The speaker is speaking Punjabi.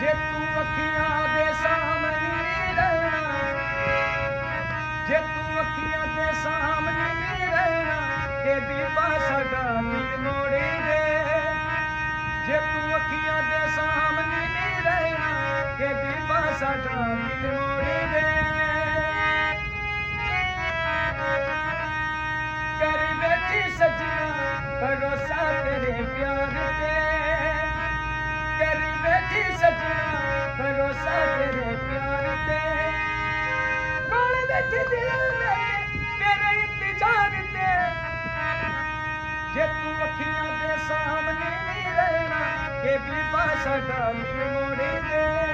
ਜੇ ਤੂੰ ਅੱਖੀਆਂ ਦੇ ਸਾਹਮਣੇ ਨਹੀਂ ਰਹਿਣਾ, ਜੇ ਤੂੰ ਅੱਖੀਆਂ ਦੇ ਸਾਹਮਣੇ ਨਹੀਂ ਰਹਿਣਾ, ਇਹ ਬੀਬਾ ਸਾਡਾ ਦਿਲ ਮੋੜੀ ਦੇ। ਜੇ ਤੂੰ ਅੱਖੀਆਂ ਦੇ ਸਾਹਮਣੇ ਨਹੀਂ ਰਹਿਣਾ, ਇਹ ਬੀਬਾ ਸਾਡਾ ਦਿਲ ਮੋੜੀ ਦੇ। ਕਰੀ ਬੈਠੀ ਸਜਣਾ ਭਰੋਸਾ ਤੇਰੇ ਪਿਆਰ ਤੇ, ਕਰੀ ਬੈਠੀ ਸਜਣਾ ਭਰੋਸਾ ਤੇਰੇ ਪਿਆਰ ਤੇ। ਨਾਲ ਬੈਠੀ ਦਿਲ ਮੇਰੇ ਤੇਰੇ ਇੰਤਜ਼ਾਰ ਤੇ। ਜੇ ਤੂੰ ਅੱਖੀਆਂ ਦੇ ਸਾਹਮਣੇ ਨਹੀਂ ਰਹਿਣਾ, ਇਹ ਬੀਬਾ ਸਾਡਾ ਦਿਲ ਮੋੜੀ ਦੇ।